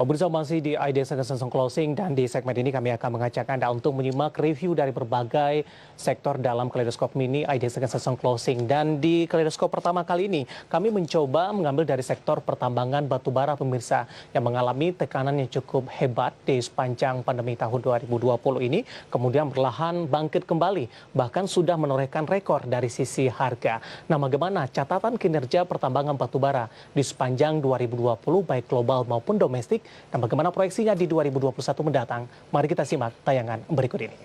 Pemirsa masih di ID Session Closing dan di segmen ini kami akan mengajak Anda untuk menyimak review dari berbagai sektor dalam Kaleidoskop Mini ID Session Closing. Dan di Kaleidoskop pertama kali ini kami mencoba mengambil dari sektor pertambangan batubara pemirsa yang mengalami tekanan yang cukup hebat di sepanjang pandemi tahun 2020 ini, kemudian perlahan bangkit kembali, bahkan sudah menorehkan rekor dari sisi harga. Nah, bagaimana catatan kinerja pertambangan batubara di sepanjang 2020 baik global maupun domestik? Dan bagaimana proyeksinya di 2021 mendatang? Mari kita simak tayangan berikut ini.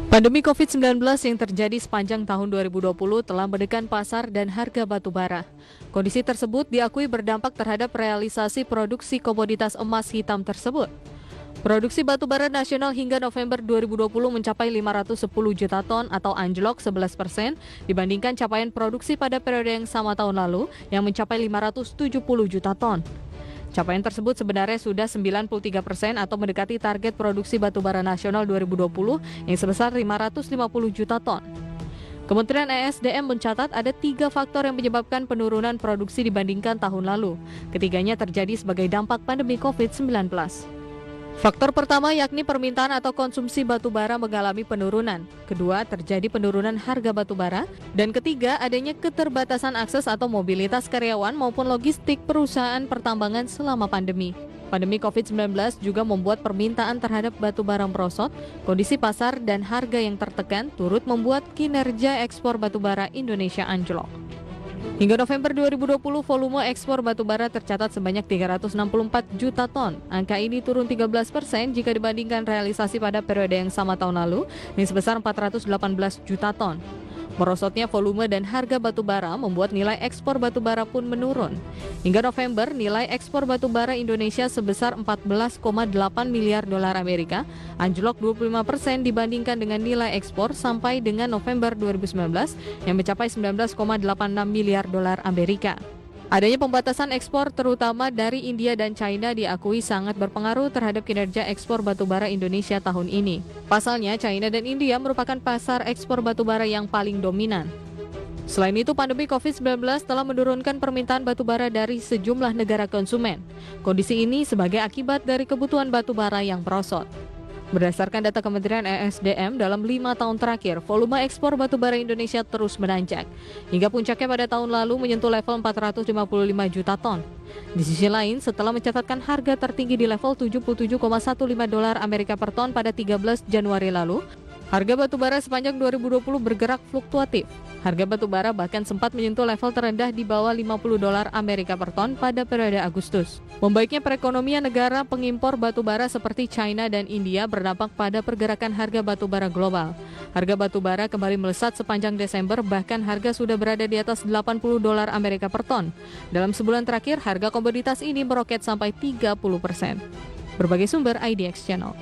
Pandemi COVID-19 yang terjadi sepanjang tahun 2020 telah menekan pasar dan harga batubara. Kondisi tersebut diakui berdampak terhadap realisasi produksi komoditas emas hitam tersebut. Produksi batubara nasional hingga November 2020 mencapai 510 juta ton atau anjlok 11% dibandingkan capaian produksi pada periode yang sama tahun lalu yang mencapai 570 juta ton. Capaian tersebut sebenarnya sudah 93% atau mendekati target produksi batubara nasional 2020 yang sebesar 550 juta ton. Kementerian ESDM mencatat ada 3 faktor yang menyebabkan penurunan produksi dibandingkan tahun lalu. Ketiganya terjadi sebagai dampak pandemi COVID-19. Faktor pertama yakni permintaan atau konsumsi batubara mengalami penurunan. Kedua, terjadi penurunan harga batubara. Dan ketiga, adanya keterbatasan akses atau mobilitas karyawan maupun logistik perusahaan pertambangan selama pandemi. Pandemi COVID-19 juga membuat permintaan terhadap batubara merosot, kondisi pasar dan harga yang tertekan turut membuat kinerja ekspor batubara Indonesia anjlok. Hingga November 2020, volume ekspor batubara tercatat sebanyak 364 juta ton. Angka ini turun 13% jika dibandingkan realisasi pada periode yang sama tahun lalu, yang sebesar 418 juta ton. Merosotnya volume dan harga batubara membuat nilai ekspor batubara pun menurun. Hingga November, nilai ekspor batubara Indonesia sebesar 14,8 miliar dolar Amerika, anjlok 25% dibandingkan dengan nilai ekspor sampai dengan November 2019 yang mencapai 19,86 miliar dolar Amerika. Adanya pembatasan ekspor terutama dari India dan China diakui sangat berpengaruh terhadap kinerja ekspor batubara Indonesia tahun ini. Pasalnya, China dan India merupakan pasar ekspor batubara yang paling dominan. Selain itu, pandemi COVID-19 telah menurunkan permintaan batubara dari sejumlah negara konsumen. Kondisi ini sebagai akibat dari kebutuhan batubara yang merosot. Berdasarkan data Kementerian ESDM, dalam 5 tahun terakhir, volume ekspor batubara Indonesia terus menanjak. Hingga puncaknya pada tahun lalu menyentuh level 455 juta ton. Di sisi lain, setelah mencatatkan harga tertinggi di level 77,15 dolar Amerika per ton pada 13 Januari lalu, harga batubara sepanjang 2020 bergerak fluktuatif. Harga batubara bahkan sempat menyentuh level terendah di bawah 50 dolar Amerika per ton pada periode Agustus. Membaiknya perekonomian negara pengimpor batubara seperti China dan India berdampak pada pergerakan harga batubara global. Harga batubara kembali melesat sepanjang Desember, bahkan harga sudah berada di atas 80 dolar Amerika per ton. Dalam sebulan terakhir, harga komoditas ini meroket sampai 30%. Berbagai sumber IDX Channel.